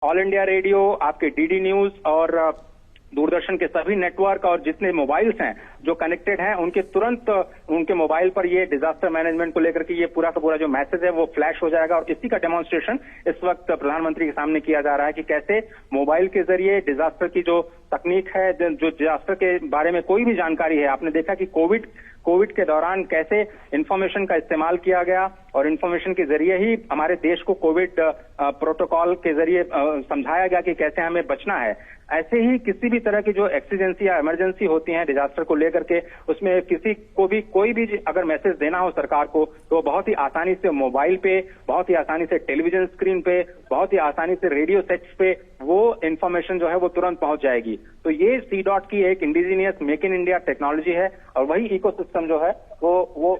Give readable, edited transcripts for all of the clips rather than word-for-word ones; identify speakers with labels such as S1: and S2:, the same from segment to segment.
S1: All India radio, आपके DD news और दूरदर्शन के सभी नेटवर्क और जितने मोबाइल्स हैं जो कनेक्टेड हैं उनके तुरंत उनके मोबाइल पर ये डिजास्टर मैनेजमेंट को लेकर के ये पूरा का पूरा जो मैसेज है वो फ्लैश हो जाएगा। और इसी का डेमोन्स्ट्रेशन इस वक्त प्रधानमंत्री के सामने किया जा रहा है कि कैसे मोबाइल के जरिए डिजास्टर की जो तकनीक है, जो डिजास्टर के बारे में कोई भी जानकारी है, आपने देखा कि कोविड के दौरान कैसे इंफॉर्मेशन का इस्तेमाल किया गया और इंफॉर्मेशन के जरिए ही हमारे देश को कोविड प्रोटोकॉल के जरिए समझाया गया कि कैसे हमें बचना है। ऐसे ही किसी भी तरह की जो एक्सीजेंसी या इमरजेंसी होती है डिजास्टर को लेकर के, उसमें किसी को भी कोई भी अगर मैसेज देना हो सरकार को तो बहुत ही आसानी से मोबाइल पे, बहुत ही आसानी से टेलीविजन स्क्रीन पे, बहुत ही आसानी से रेडियो सेट्स पे वो इंफॉर्मेशन जो है वो तुरंत पहुंच जाएगी। तो ये C-DOT की एक indigenous make in India technology है और वही इकोसिस्टम जो है वो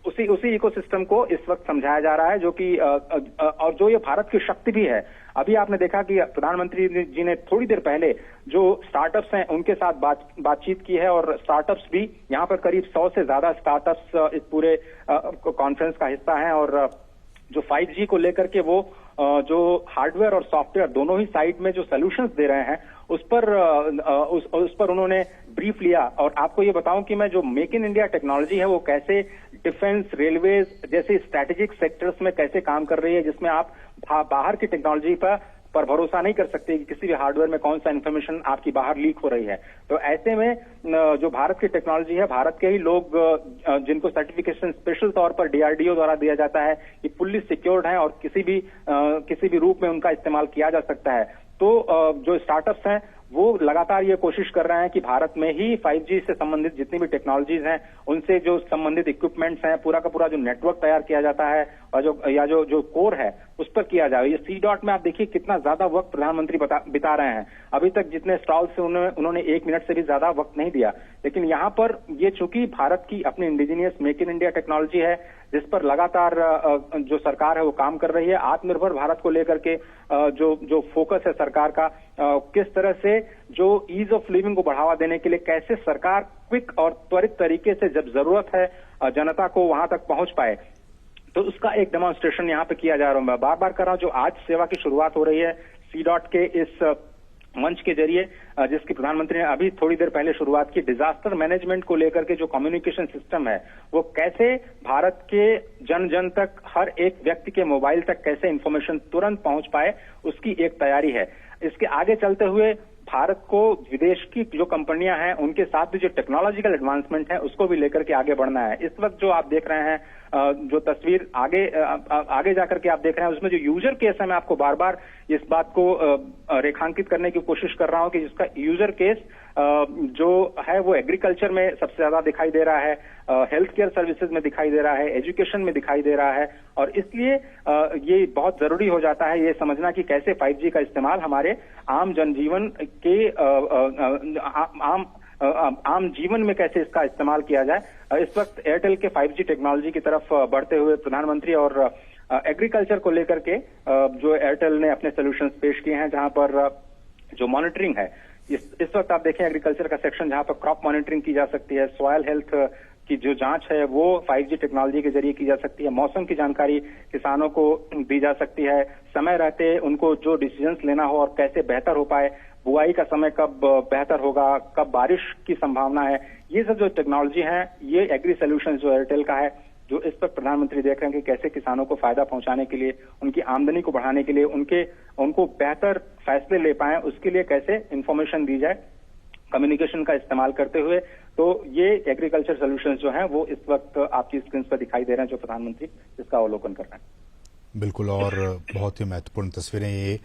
S1: उसी इकोसिस्टम को इस वक्त समझाया जा रहा है, जो कि और जो ये भारत की शक्ति भी है। अभी आपने देखा कि प्रधानमंत्री जी ने थोड़ी देर पहले जो स्टार्टअप्स हैं उनके साथ बातचीत की है और स्टार्टअप्स भी यहाँ पर करीब 100 से ज्यादा स्टार्टअप्स इस पूरे कॉन्फ्रेंस का हिस्सा हैं। और जो 5G को लेकर के वो जो हार्डवेयर और सॉफ्टवेयर दोनों ही साइड में जो सॉल्यूशंस दे रहे हैं उस पर उन्होंने ब्रीफ लिया। और आपको ये बताऊं कि मैं जो मेक इन इंडिया टेक्नोलॉजी है वो कैसे डिफेंस, रेलवेज जैसे स्ट्रैटेजिक सेक्टर्स में कैसे काम कर रही है, जिसमें आप बाहर की टेक्नोलॉजी पर भरोसा नहीं कर सकते कि किसी भी हार्डवेयर में कौन सा इन्फॉर्मेशन आपकी बाहर लीक हो रही है। तो ऐसे में जो भारत की टेक्नोलॉजी है, भारत के ही लोग जिनको सर्टिफिकेशन स्पेशल तौर पर DRDO द्वारा दिया जाता है, ये फुल्ली सिक्योर्ड है और किसी भी रूप में उनका इस्तेमाल किया जा सकता है। तो जो स्टार्टअप्स हैं वो लगातार ये कोशिश कर रहे हैं कि भारत में ही 5G से संबंधित जितनी भी टेक्नोलॉजीज हैं उनसे जो संबंधित इक्विपमेंट्स हैं, पूरा का पूरा जो नेटवर्क तैयार किया जाता है और जो कोर है उस पर किया जाए। ये C-DOT में आप देखिए कितना ज्यादा वक्त प्रधानमंत्री बिता रहे हैं। अभी तक जितने स्टॉल से उन्होंने 1 मिनट से भी ज्यादा वक्त नहीं दिया, लेकिन यहाँ पर ये चूंकि भारत की अपनी indigenous make in India technology है जिस पर लगातार जो सरकार है वो काम कर रही है। आत्मनिर्भर भारत को लेकर के जो फोकस है सरकार का, किस तरह से जो ईज ऑफ लिविंग को बढ़ावा देने के लिए कैसे सरकार क्विक और त्वरित तरीके से जब जरूरत है जनता को वहां तक पहुंच पाए, तो उसका एक डेमोन्स्ट्रेशन यहाँ पे किया जा रहा है। मैं बार बार कर रहा हूं, जो आज सेवा की शुरुआत हो रही है C-DOT के इस मंच के जरिए, जिसकी प्रधानमंत्री ने अभी थोड़ी देर पहले शुरुआत की, डिजास्टर मैनेजमेंट को लेकर के जो कम्युनिकेशन सिस्टम है वो कैसे भारत के जन जन तक, हर एक व्यक्ति के मोबाइल तक कैसे इंफॉर्मेशन तुरंत पहुंच पाए, उसकी एक तैयारी है। इसके आगे चलते हुए भारत को विदेश की जो कंपनियां हैं उनके साथ भी जो टेक्नोलॉजिकल एडवांसमेंट है उसको भी लेकर के आगे बढ़ना है। इस वक्त जो आप देख रहे हैं, जो तस्वीर आगे जाकर के आप देख रहे हैं, उसमें जो यूजर केस है, मैं आपको बार बार इस बात को रेखांकित करने की कोशिश कर रहा हूं कि जिसका यूजर केस जो है वो एग्रीकल्चर में सबसे ज्यादा दिखाई दे रहा है, हेल्थ केयर सर्विसेज में दिखाई दे रहा है, एजुकेशन में दिखाई दे रहा है। और इसलिए ये बहुत जरूरी हो जाता है ये समझना कि कैसे 5G का इस्तेमाल हमारे आम जनजीवन के आम जीवन में कैसे इसका इस्तेमाल किया जाए। इस वक्त एयरटेल के 5G टेक्नोलॉजी की तरफ बढ़ते हुए प्रधानमंत्री और एग्रीकल्चर को लेकर के जो एयरटेल ने अपने सॉल्यूशंस पेश किए हैं, जहां पर जो मॉनिटरिंग है, इस वक्त आप देखें एग्रीकल्चर का सेक्शन जहां पर क्रॉप मॉनिटरिंग की जा सकती है, सॉइल हेल्थ की जो जांच है वो 5G टेक्नोलॉजी के जरिए की जा सकती है, मौसम की जानकारी किसानों को दी जा सकती है, समय रहते उनको जो डिसीजंस लेना हो और कैसे बेहतर हो पाए, बुआई का समय कब बेहतर होगा, कब बारिश की संभावना है, ये सब जो टेक्नोलॉजी है, ये एग्री सॉल्यूशंस जो एयरटेल का है, जो इस पर प्रधानमंत्री देख रहे हैं कि कैसे किसानों को फायदा पहुंचाने के लिए, उनकी आमदनी को बढ़ाने के लिए, उनको बेहतर फैसले ले पाए, उसके लिए कैसे इंफॉर्मेशन दी जाए कम्युनिकेशन का इस्तेमाल करते हुए। तो ये एग्रीकल्चर सॉल्यूशंस जो हैं वो इस वक्त आपकी स्क्रीन पर दिखाई दे रहे हैं, जो प्रधानमंत्री इसका अवलोकन कर रहे हैं।
S2: बिल्कुल, और बहुत ही महत्वपूर्ण तस्वीरें ये,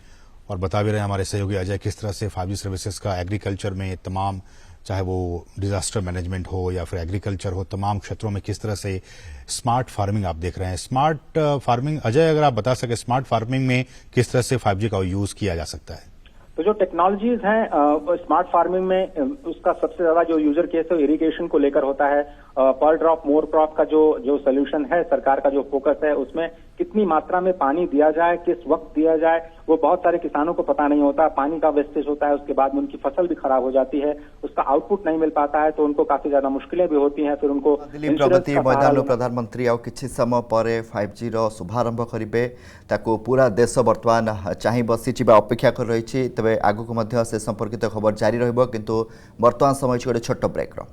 S2: और बता भी रहे हैं हमारे सहयोगी अजय किस तरह से 5G सर्विसेज का एग्रीकल्चर में तमाम, चाहे वो डिजास्टर मैनेजमेंट हो या फिर एग्रीकल्चर हो, तमाम क्षेत्रों में किस तरह से स्मार्ट फार्मिंग आप देख रहे हैं। स्मार्ट फार्मिंग, अजय अगर आप बता सके, स्मार्ट फार्मिंग में किस तरह से 5G का यूज किया जा सकता है?
S1: तो जो टेक्नोलॉजीज हैं स्मार्ट फार्मिंग में, उसका सबसे ज्यादा जो यूजर केस है इरिगेशन को लेकर होता है। पर ड्रॉप मोर क्रॉप का जो सोल्यूशन है, सरकार का जो फोकस है उसमें कितनी मात्रा में पानी दिया जाए, किस वक्त दिया जाए, वो बहुत सारे किसानों को पता नहीं होता। पानी का वेस्टेज होता है, उसके बाद में उनकी फसल भी खराब हो जाती है, उसका आउटपुट नहीं मिल पाता है, तो उनको काफी ज्यादा मुश्किलें भी होती हैं। फिर उनको
S3: दिलीप प्रगति मैदान प्रधानमंत्री आउ किछि समय पर 5G रो शुभारंभ करिवे, ताको पूरा देश वर्तमान चाहि बसी छिबा अपेक्षा कर रही छी। तबे आगु को मध्य से संपर्कित खबर जारी रहइबो, किंतु वर्तमान समय छोटे छोट ब्रेक रो।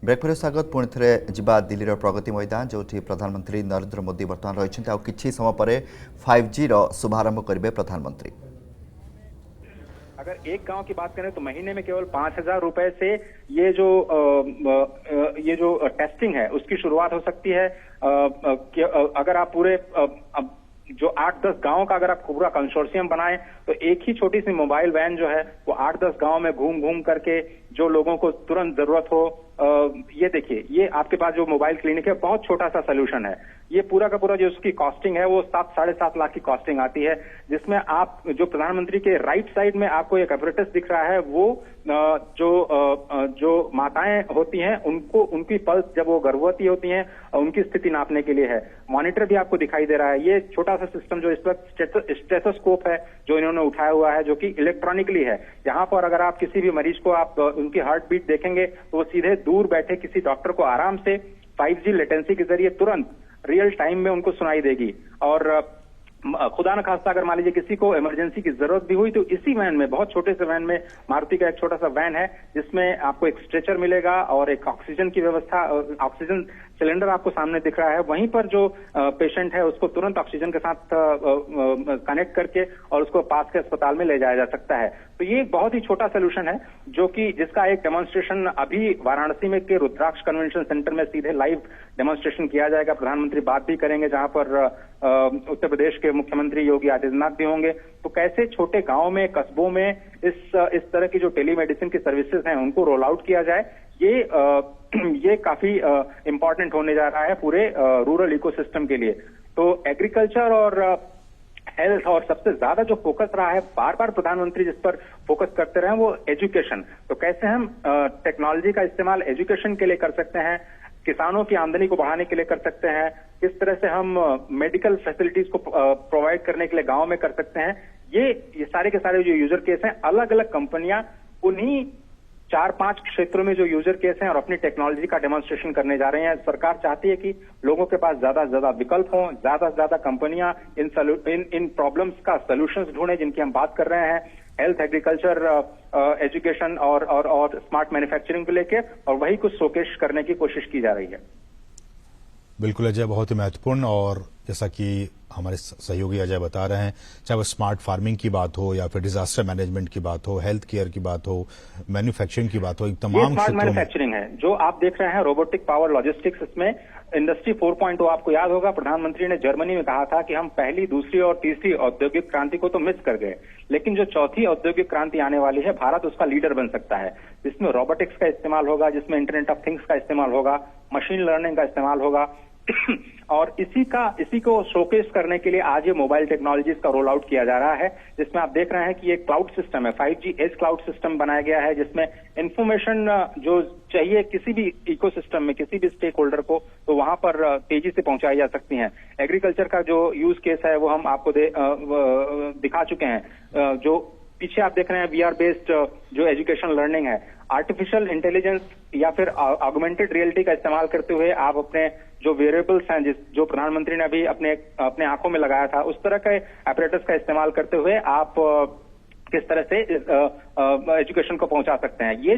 S3: ब्रेक पर स्वागत। पुणी थे जा दिल्ली प्रगति मैदान जो प्रधानमंत्री नरेंद्र मोदी बर्तमान रही किछि समय पर 5G रो शुभारंभ करेंगे प्रधानमंत्री।
S1: अगर एक गांव की बात करें तो महीने में केवल 5,000 रुपए से ये जो टेस्टिंग है उसकी शुरुआत हो सकती है। अगर आप पूरे जो 8-10 गांव का अगर आप पूरा कंसोर्शियम बनाएं तो एक ही छोटी सी मोबाइल वैन जो है वो 8-10 गांव में घूम घूम करके जो लोगों को तुरंत जरूरत हो, ये देखिए, ये आपके पास जो मोबाइल क्लिनिक है बहुत छोटा सा सोल्यूशन है। ये पूरा का पूरा जो उसकी कॉस्टिंग है वो 7-7.5 लाख की कॉस्टिंग आती है, जिसमें आप जो प्रधानमंत्री के राइट साइड में आपको एक एपरेटस दिख रहा है, वो जो माताएं होती हैं उनको उनकी पल्स जब वो गर्भवती होती हैं उनकी स्थिति नापने के लिए है। मॉनिटर भी आपको दिखाई दे रहा है। ये छोटा सा सिस्टम जो इस वक्त स्टेथोस्कोप है जो इन्होंने उठाया हुआ है, जो कि इलेक्ट्रॉनिकली है। यहाँ पर अगर आप किसी भी मरीज को आप उनकी हार्ट बीट देखेंगे तो वो सीधे दूर बैठे किसी डॉक्टर को आराम से 5G लेटेंसी के जरिए तुरंत रियल टाइम में उनको सुनाई देगी। और खुदा न खास्ता अगर मान लीजिए किसी को इमरजेंसी की जरूरत भी हुई तो इसी वैन में, बहुत छोटे से वैन में, मारुति का एक छोटा सा वैन है जिसमें आपको एक स्ट्रेचर मिलेगा और एक ऑक्सीजन की व्यवस्था, ऑक्सीजन सिलेंडर आपको सामने दिख रहा है। वहीं पर जो पेशेंट है उसको तुरंत ऑक्सीजन के साथ कनेक्ट करके और उसको पास के अस्पताल में ले जाया जा सकता है। तो ये एक बहुत ही छोटा सोल्यूशन है जो कि जिसका एक डेमोन्स्ट्रेशन अभी वाराणसी में के रुद्राक्ष कन्वेंशन सेंटर में सीधे लाइव डेमोन्स्ट्रेशन किया जाएगा। प्रधानमंत्री बात भी करेंगे जहां पर उत्तर प्रदेश के मुख्यमंत्री योगी आदित्यनाथ भी होंगे। तो कैसे छोटे गांव में, कस्बों में इस तरह की जो टेलीमेडिसिन की सर्विसेज हैं उनको रोल आउट किया जाए, ये काफी इंपॉर्टेंट होने जा रहा है पूरे रूरल इकोसिस्टम के लिए। तो एग्रीकल्चर और हेल्थ और सबसे ज्यादा जो फोकस रहा है, बार बार प्रधानमंत्री जिस पर फोकस करते रहे, वो एजुकेशन। तो कैसे हम टेक्नोलॉजी का इस्तेमाल एजुकेशन के लिए कर सकते हैं, किसानों की आमदनी को बढ़ाने के लिए कर सकते हैं, किस तरह से हम मेडिकल फैसिलिटीज को प्रोवाइड करने के लिए गांव में कर सकते हैं। ये सारे के सारे जो यूजर केस हैं, अलग अलग कंपनियां उन्हीं 4-5 क्षेत्रों में जो यूजर केस हैं और अपनी टेक्नोलॉजी का डेमोन्स्ट्रेशन करने जा रहे हैं। सरकार चाहती है कि लोगों के पास ज्यादा से ज्यादा विकल्प हों, ज्यादा से ज्यादा कंपनियां इन प्रॉब्लम्स का सोल्यूशंस ढूंढें जिनकी हम बात कर रहे हैं, हेल्थ, एग्रीकल्चर, एजुकेशन और स्मार्ट मैन्युफैक्चरिंग को लेके, और वही कुछ शोकेश करने की कोशिश की जा रही है।
S2: बिल्कुल अजय, बहुत ही महत्वपूर्ण। और जैसा कि हमारे सहयोगी अजय बता रहे हैं, चाहे वो स्मार्ट फार्मिंग की बात हो या फिर डिजास्टर मैनेजमेंट की बात हो, हेल्थ केयर की बात हो, मैन्युफैक्चरिंग की बात हो, तमाम
S1: स्मार्ट मैन्युफैक्चरिंग है जो आप देख रहे हैं, रोबोटिक पावर लॉजिस्टिक्स। इसमें इंडस्ट्री 4.0 आपको याद होगा, प्रधानमंत्री ने जर्मनी में कहा था कि हम पहली, दूसरी और तीसरी औद्योगिक क्रांति को तो मिस कर गए, लेकिन जो चौथी औद्योगिक क्रांति आने वाली है, भारत उसका लीडर बन सकता है, जिसमें रोबोटिक्स का इस्तेमाल होगा, जिसमें इंटरनेट ऑफ थिंग्स का इस्तेमाल होगा, मशीन लर्निंग का इस्तेमाल होगा, और इसी को शोकेस करने के लिए आज ये मोबाइल टेक्नोलॉजीज का रोल आउट किया जा रहा है, जिसमें आप देख रहे हैं कि ये क्लाउड सिस्टम है, 5G एज क्लाउड सिस्टम बनाया गया है, जिसमें इंफॉर्मेशन जो चाहिए किसी भी इकोसिस्टम में किसी भी स्टेक होल्डर को, तो वहां पर तेजी से पहुंचाई जा सकती हैं। एग्रीकल्चर का जो यूज केस है वो हम आपको दिखा चुके हैं। जो पीछे आप देख रहे हैं VR बेस्ड जो एजुकेशन लर्निंग है, आर्टिफिशियल इंटेलिजेंस या फिर ऑगमेंटेड रियलिटी का इस्तेमाल करते हुए आप अपने जो वेरिएबल्स हैं जो प्रधानमंत्री ने अभी अपने आंखों में लगाया था, उस तरह के अपरेटस का इस्तेमाल करते हुए आप किस तरह से एजुकेशन को पहुंचा सकते हैं। ये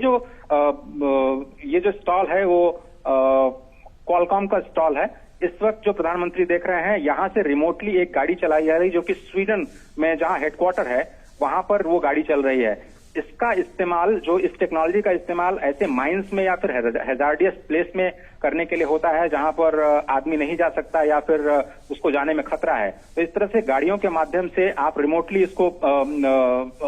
S1: जो स्टॉल है वो क्वालकॉम का स्टॉल है। इस वक्त जो प्रधानमंत्री देख रहे हैं, यहां से रिमोटली एक गाड़ी चलाई जा रही जो कि स्वीडन में जहां हेडक्वार्टर है वहां पर वो गाड़ी चल रही है। इसका इस्तेमाल, जो इस टेक्नोलॉजी का इस्तेमाल ऐसे माइंस में या फिर हैजार्डियस प्लेस में करने के लिए होता है जहां पर आदमी नहीं जा सकता या फिर उसको जाने में खतरा है। तो इस तरह से गाड़ियों के माध्यम से आप रिमोटली इसको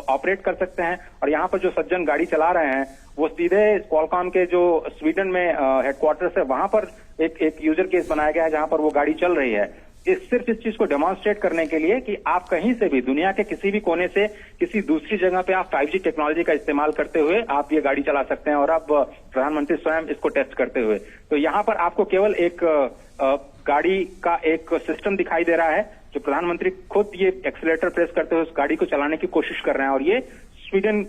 S1: ऑपरेट कर सकते हैं। और यहाँ पर जो सज्जन गाड़ी चला रहे हैं वो सीधे क्वालकॉम के जो स्वीडन में हेडक्वार्टर्स है वहां पर एक यूजर केस बनाया गया है जहां पर वो गाड़ी चल रही है। सिर्फ इस चीज को डेमोन्स्ट्रेट करने के लिए कि आप कहीं से भी दुनिया के किसी भी कोने से किसी दूसरी जगह पे आप 5G टेक्नोलॉजी का इस्तेमाल करते हुए आप ये गाड़ी चला सकते हैं। और अब प्रधानमंत्री स्वयं इसको टेस्ट करते हुए, तो यहाँ पर आपको केवल एक गाड़ी का एक सिस्टम दिखाई दे रहा है जो प्रधानमंत्री खुद ये एक्सीलेटर प्रेस करते हुए उस गाड़ी को चलाने की कोशिश कर रहे हैं। और ये स्वीडन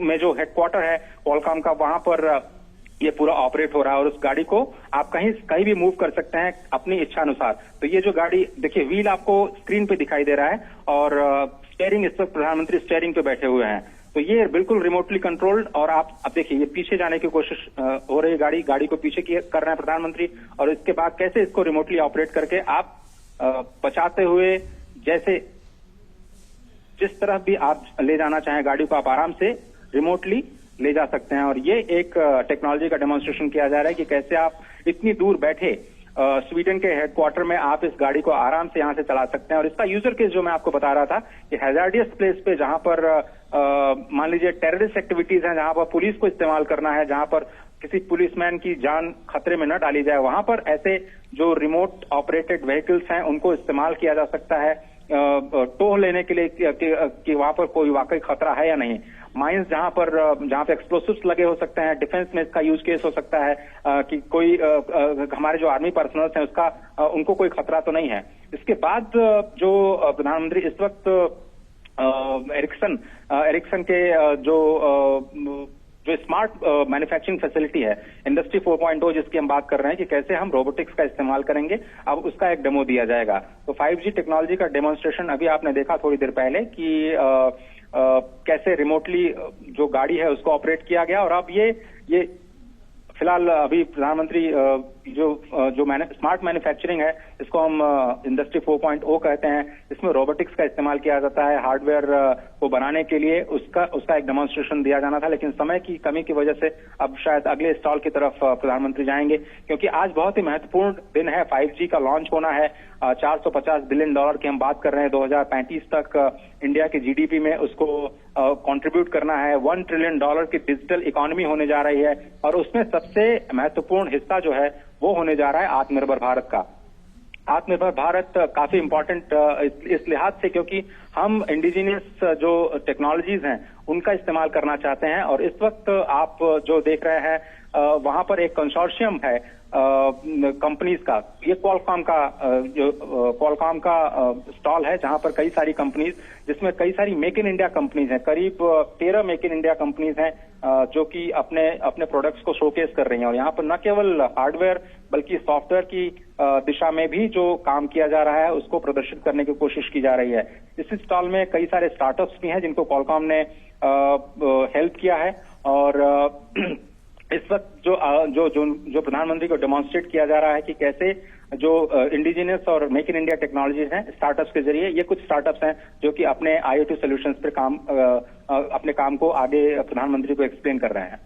S1: में जो हेडक्वार्टर है क्वालकॉम का, वहां पर ये पूरा ऑपरेट हो रहा है और उस गाड़ी को आप कहीं भी मूव कर सकते हैं अपनी इच्छा अनुसार। तो ये जो गाड़ी देखिए, व्हील आपको स्क्रीन पे दिखाई दे रहा है और स्टीयरिंग, इस वक्त प्रधानमंत्री स्टीयरिंग पे बैठे हुए हैं। तो ये बिल्कुल रिमोटली कंट्रोल्ड। और आप अब देखिए, ये पीछे जाने की कोशिश हो रही है, गाड़ी को पीछे कर रहे हैं प्रधानमंत्री। और इसके बाद कैसे इसको रिमोटली ऑपरेट करके आप बचाते हुए, जैसे जिस तरफ भी आप ले जाना चाहें गाड़ी को, आप आराम से रिमोटली ले जा सकते हैं। और ये एक टेक्नोलॉजी का डेमोन्स्ट्रेशन किया जा रहा है कि कैसे आप इतनी दूर बैठे स्वीडन के हेडक्वार्टर में आप इस गाड़ी को आराम से यहां से चला सकते हैं। और इसका यूजर केस जो मैं आपको बता रहा था कि हैजार्डियस प्लेस पे, जहां पर मान लीजिए टेररिस्ट एक्टिविटीज हैं, जहां पर पुलिस को इस्तेमाल करना है, जहां पर किसी पुलिसमैन की जान खतरे में न डाली जाए, वहां पर ऐसे जो रिमोट ऑपरेटेड व्हीकल्स हैं उनको इस्तेमाल किया जा सकता है टोह लेने के लिए कि वहां पर कोई वाकई खतरा है या नहीं। माइंस जहां पे एक्सप्लोसिव्स लगे हो सकते हैं, डिफेंस में इसका यूज केस हो सकता है कि कोई हमारे जो आर्मी पर्सनल्स हैं उनको कोई खतरा तो नहीं है। इसके बाद जो प्रधानमंत्री इस वक्त एरिक्सन के जो स्मार्ट मैन्युफैक्चरिंग फैसिलिटी है, इंडस्ट्री 4.0 जिसकी हम बात कर रहे हैं कि कैसे हम रोबोटिक्स का इस्तेमाल करेंगे, अब उसका एक डेमो दिया जाएगा। तो 5G टेक्नोलॉजी का डेमोन्स्ट्रेशन अभी आपने देखा थोड़ी देर पहले कि कैसे रिमोटली जो गाड़ी है उसको ऑपरेट किया गया। और अब ये फिलहाल अभी प्रधानमंत्री जो स्मार्ट मैन्युफैक्चरिंग है, इसको हम इंडस्ट्री 4.0 कहते हैं। इसमें रोबोटिक्स का इस्तेमाल किया जाता है हार्डवेयर को बनाने के लिए। उसका एक डेमोन्स्ट्रेशन दिया जाना था, लेकिन समय की कमी की वजह से अब शायद अगले स्टॉल की तरफ प्रधानमंत्री जाएंगे, क्योंकि आज बहुत ही महत्वपूर्ण दिन है। 5G का लॉन्च होना है। $450 बिलियन की हम बात कर रहे हैं। 2035 तक इंडिया के GDP में उसको कंट्रीब्यूट करना है। $1 ट्रिलियन की डिजिटल इकोनॉमी होने जा रही है। और उसमें सबसे महत्वपूर्ण हिस्सा जो है वो होने जा रहा है आत्मनिर्भर भारत का। आत्मनिर्भर भारत काफी इंपॉर्टेंट इस लिहाज से क्योंकि हम इंडिजिनियस जो टेक्नोलॉजीज हैं उनका इस्तेमाल करना चाहते हैं। और इस वक्त आप जो देख रहे हैं वहां पर एक कंसोर्शियम है कंपनीज का। ये क्वालकॉम का स्टॉल है जहां पर कई सारी कंपनीज, जिसमें कई सारी मेक इन इंडिया कंपनीज हैं, करीब 13 मेक इन इंडिया कंपनीज हैं जो कि अपने प्रोडक्ट्स को शोकेस कर रही हैं। और यहाँ पर न केवल हार्डवेयर बल्कि सॉफ्टवेयर की दिशा में भी जो काम किया जा रहा है उसको प्रदर्शित करने की कोशिश की जा रही है। इस स्टॉल में कई सारे स्टार्टअप्स भी हैं जिनको क्वालकॉम ने हेल्प किया है। और इस वक्त जो प्रधानमंत्री को डेमोन्स्ट्रेट किया जा रहा है कि कैसे जो इंडिजिनियस और मेक इन इंडिया टेक्नोलॉजीज हैं स्टार्टअप्स के जरिए, ये कुछ स्टार्टअप्स हैं जो कि अपने IoT सॉल्यूशंस पर अपने काम को आगे प्रधानमंत्री को एक्सप्लेन कर रहे हैं।